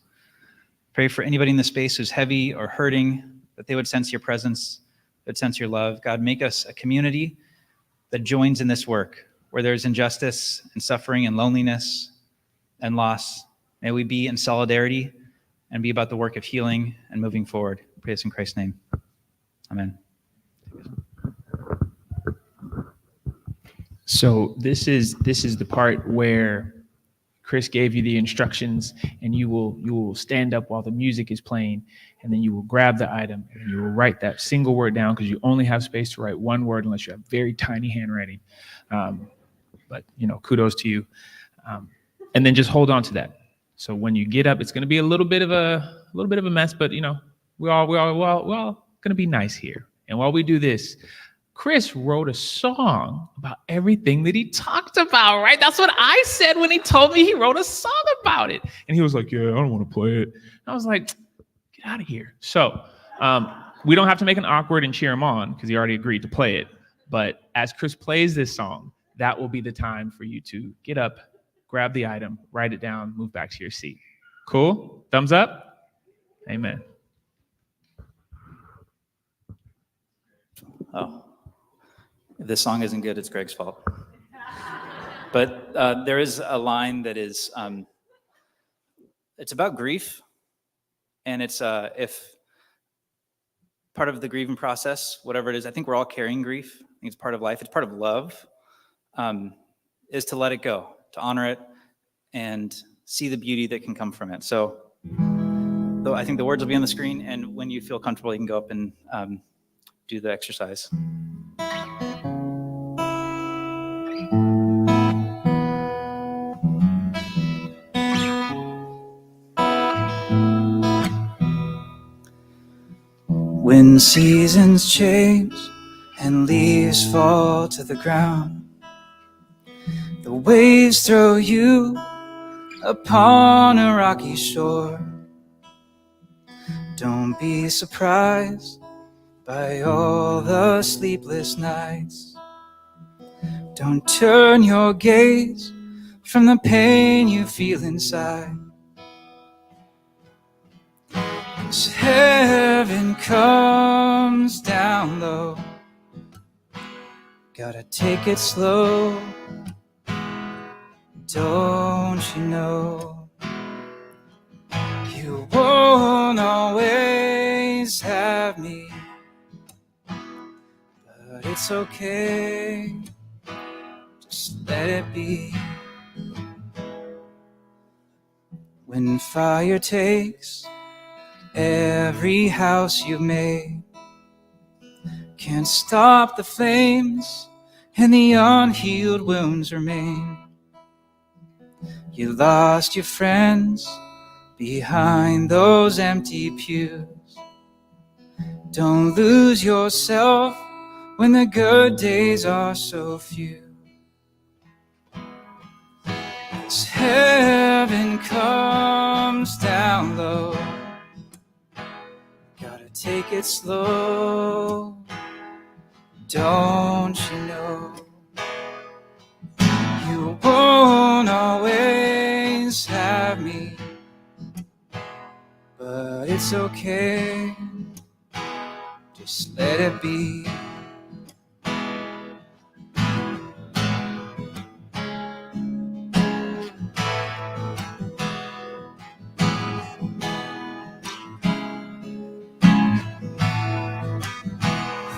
Pray for anybody in the space who's heavy or hurting, that they would sense your presence, that sense your love. God, make us a community that joins in this work, where there's injustice and suffering and loneliness and loss. May we be in solidarity and be about the work of healing and moving forward. I pray this in Christ's name. Amen. So this is the part where Chris gave you the instructions, and you will stand up while the music is playing, and then you will grab the item and you will write that single word down, because you only have space to write one word unless you have very tiny handwriting. But kudos to you. And then just hold on to that. So when you get up, it's going to be a little bit of a mess, but we're all going to be nice here. And while we do this, Chris wrote a song about everything that he talked about, right? That's what I said when he told me he wrote a song about it. And he was like, yeah, I don't want to play it. And I was like, get out of here. So we don't have to make an awkward and cheer him on, because he already agreed to play it. But as Chris plays this song, that will be the time for you to get up, grab the item, write it down, move back to your seat. Cool? Thumbs up? Amen. Oh, if this song isn't good, it's Greg's fault. But there is a line that is, it's about grief. And it's if part of the grieving process, whatever it is, I think we're all carrying grief. I think it's part of life. It's part of love, is to let it go, to honor it, and see the beauty that can come from it. So though I think the words will be on the screen, and when you feel comfortable, you can go up and do the exercise. When seasons change and leaves fall to the ground, the waves throw you upon a rocky shore. Don't be surprised by all the sleepless nights. Don't turn your gaze from the pain you feel inside. 'Cause heaven comes down low. Gotta take it slow. Don't you know? You won't always have me, but it's okay. Just let it be. When fire takes every house you've made, can't stop the flames and the unhealed wounds remain. You lost your friends behind those empty pews. Don't lose yourself when the good days are so few. 'Cause heaven comes down low. Gotta take it slow. Don't you know? You won't always have me, but it's okay. Just let it be.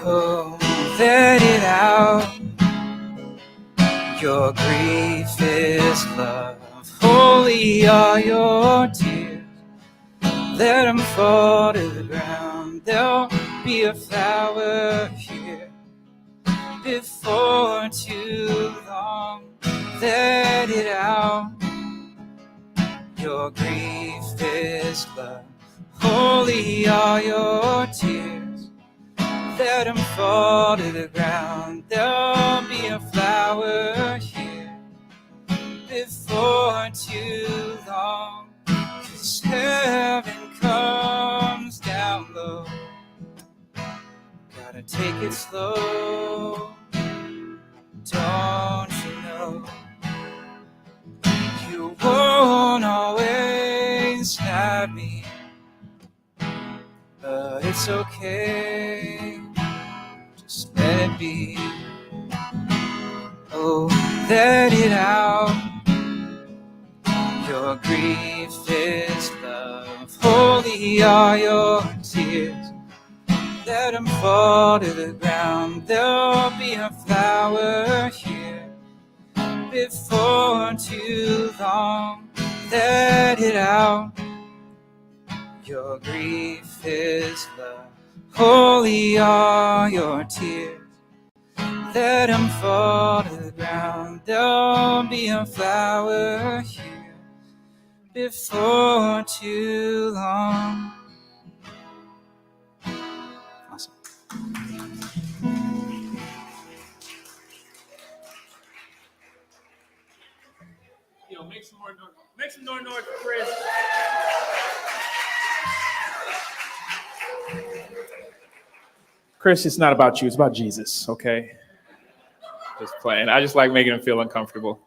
Oh, let it out. Your grief is love. Holy are your tears. Let them fall to the ground. There'll be a flower here before too long. Let it out. Your grief is love. Holy are your tears. Let them fall to the ground. There'll be a flower here before too long. 'Cause heaven comes down low. Gotta take it slow. Don't you know? You won't always have me, but it's okay. Just let it be. Oh, let it out. Your grief is love. Holy are your tears. Let them fall to the ground. There'll be a flower here before too long. Let it out. Your grief is love. Holy are your tears. Let them fall to the ground. There'll be a flower here before too long. Awesome. Yo, make some more noise. Make some more noise for Chris. Chris, it's not about you, it's about Jesus, okay? Just playing. I just like making them feel uncomfortable.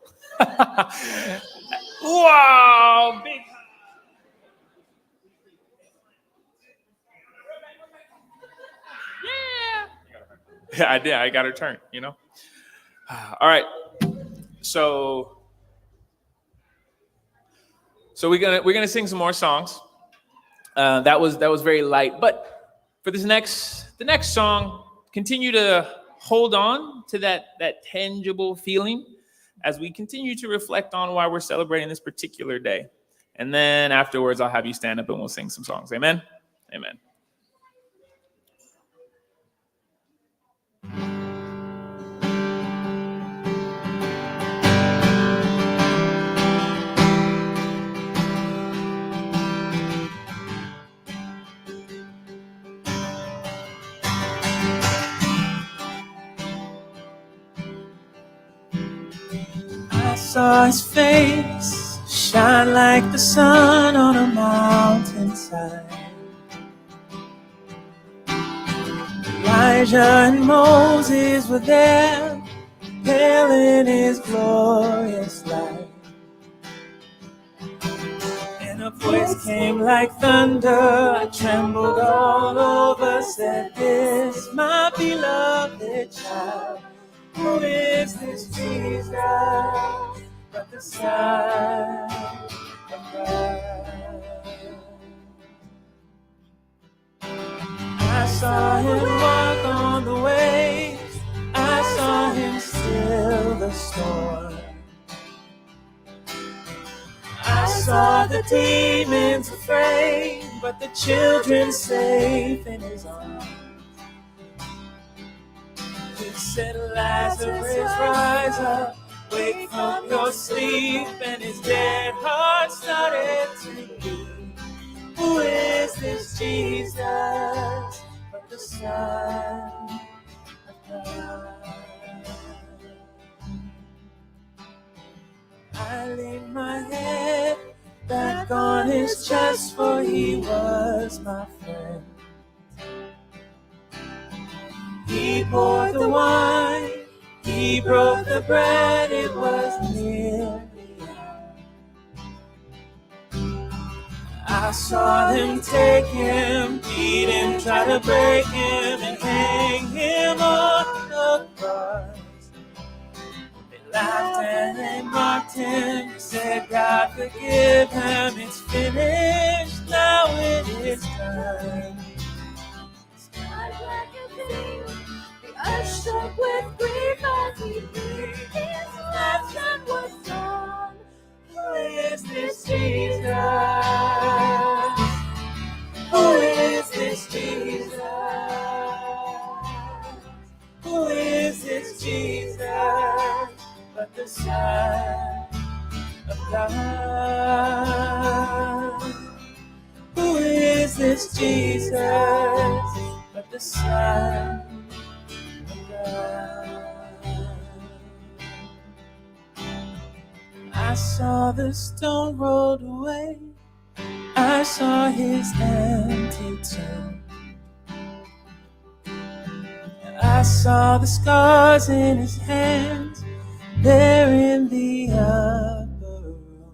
Wow, big. Yeah, I did. I got her turn, you know? All right. So we're gonna sing some more songs. That was very light. But for the next song, continue to hold on to that tangible feeling as we continue to reflect on why we're celebrating this particular day. And then afterwards, I'll have you stand up and we'll sing some songs. Amen? Amen. I saw his face shine like the sun on a mountainside. Elijah and Moses were there, pale in his glorious light. And a voice came like thunder, I trembled all over, said, "This my beloved child. Who is this Jesus but the Son of God?" I saw him walk on the waves, I saw him still the storm. I saw the demons afraid, but the children safe in his arms. He said, "Lazarus, rise up, wake from your sleep," and his dead heart started to beat. Who is this Jesus but the Son of God? I laid my head back on his chest, for he was my friend. He poured the wine, he broke the bread, it was near the end. I saw them take him, beat him, try to break him, and hang him on the cross. They laughed and they mocked him, said, "God forgive him, it's finished, now it is time." The earth shook with grief as he breathed his last and was done. Who is this Jesus? Who is this Jesus? Who is this Jesus but the Son of God? Who is this Jesus but the Son of God? I saw the stone rolled away, I saw his empty tomb. I saw the scars in his hands, there in the upper room.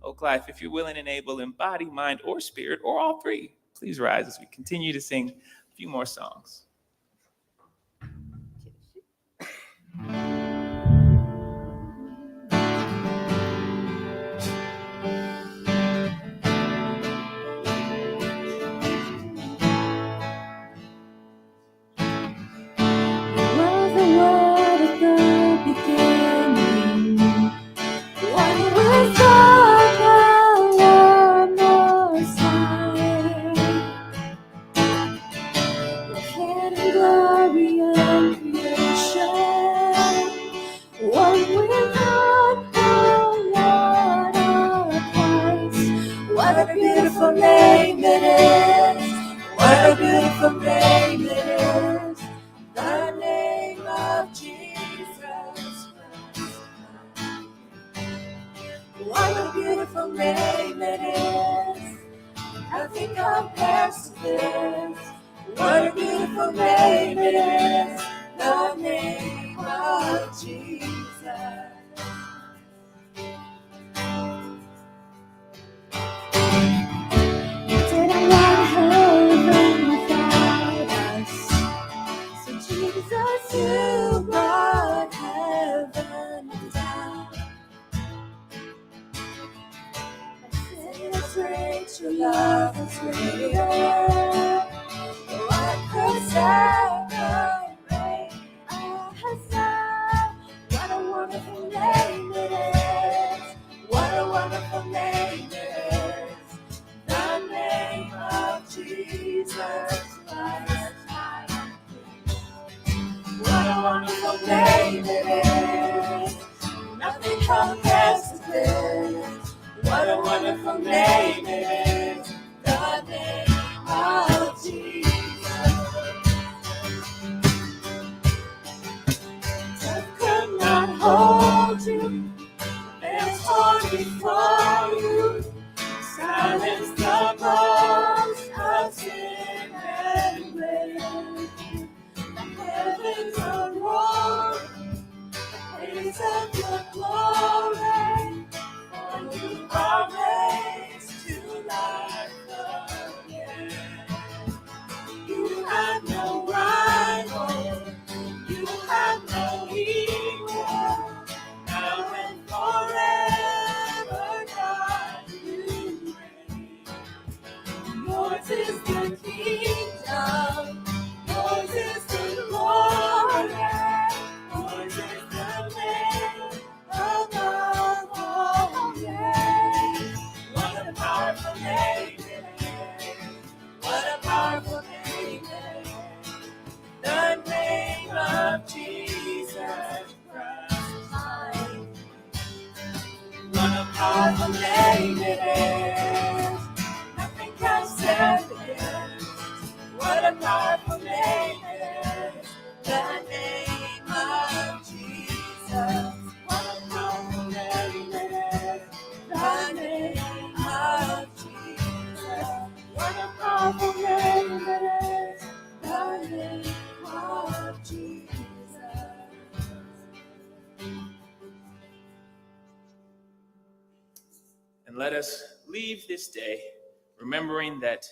Oak Life, if you're willing and able in body, mind, or spirit, or all three, please rise as we continue to sing a few more songs. What a beautiful name it is. What a beautiful name it is. The name of Jesus Christ. What a beautiful name it is. Nothing compares to this. What a beautiful name it is. The name Jesus, you brought heaven down. Sin is great, your love is greater. What could separate us now? What a wonderful name it is. What a wonderful name it is. The name of Jesus Christ. What a wonderful name it is. Nothing compares to this. What a wonderful name it is. The name of Jesus. Death could not hold you. There's torn before you. Silence the bones of sin and grave. The heavens are roar. The praise of your glory. For you are raised to life again. You have no rival. You have no equal. Now and forever, God, you reign. Yours is the kingdom. Yours is the glory. Yours is the name above all names. What a powerful name it is. What a powerful name it is. The name of Jesus Christ. What a powerful name it is. Nothing can separate it. What a powerful name it is. The name of Jesus. What a powerful name it is. The name of Jesus. What a powerful name it is. The name of Jesus. And let us leave this day remembering that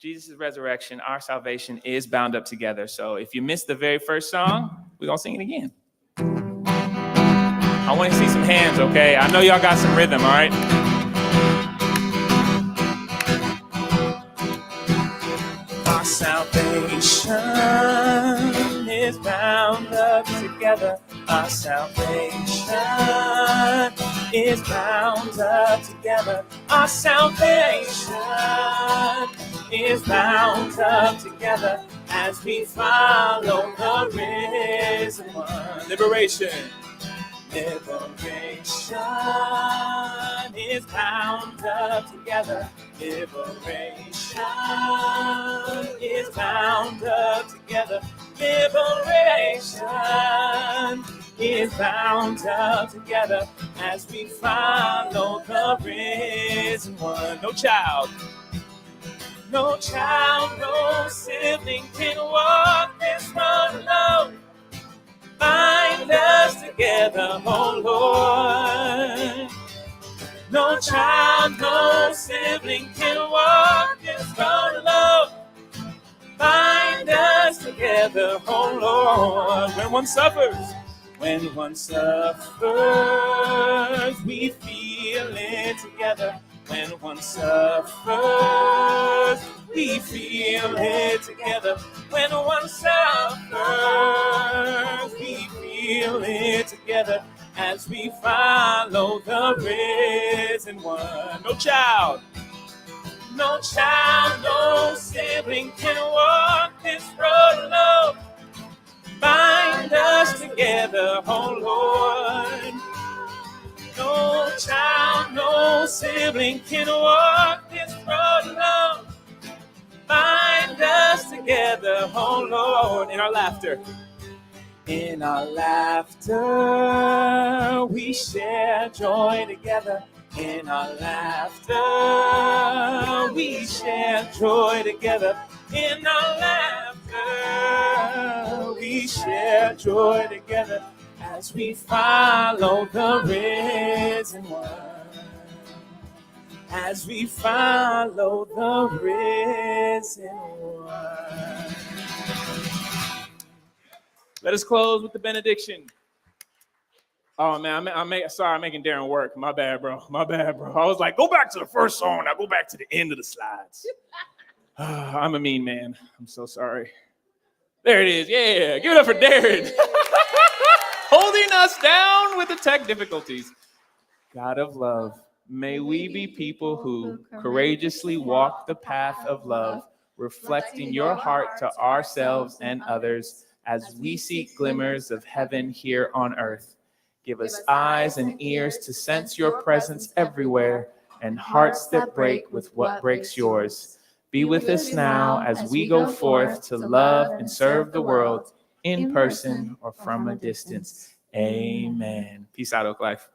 Jesus' resurrection, our salvation is bound up together. So if you missed the very first song, we're going to sing it again. I want to see some hands, okay? I know y'all got some rhythm, all right? Our salvation is bound up together. Our salvation is bound up together. Our salvation is bound up together as we follow the risen one. Liberation. Liberation is bound up together. Liberation is bound up together. Liberation is bound up together as we follow the risen one. No child, no sibling can walk this road alone. Bind us together, oh Lord. No child, no sibling can walk this road alone. Bind us together, oh Lord. When one suffers, we feel it together. When one suffers, we feel it together. When one suffers, we feel it together as we follow the risen one. No child, no sibling can walk this road alone. Bind us together, oh Lord. No child, no sibling can walk this road alone. Bind us together, oh Lord. In our laughter, we share joy together. In our laughter, we share joy together. In our laughter, we share joy together as we follow the risen one. As we follow the risen one. Let us close with the benediction. Oh man, I'm making Darren work. My bad, bro. I was like, go back to the first song. Now go back to the end of the slides. I'm a mean man. I'm so sorry. There it is. Yeah, give it up for Darren. Holding us down with the tech difficulties. God of love, may we be people who courageously walk the path of love, reflecting your heart to ourselves and others as we seek glimmers of heaven here on earth. Give us eyes and ears to sense your presence everywhere and hearts that break with what breaks yours. Be with us now as we go forth to love and serve the world in person or from a distance. Amen. Peace out, Oak Life.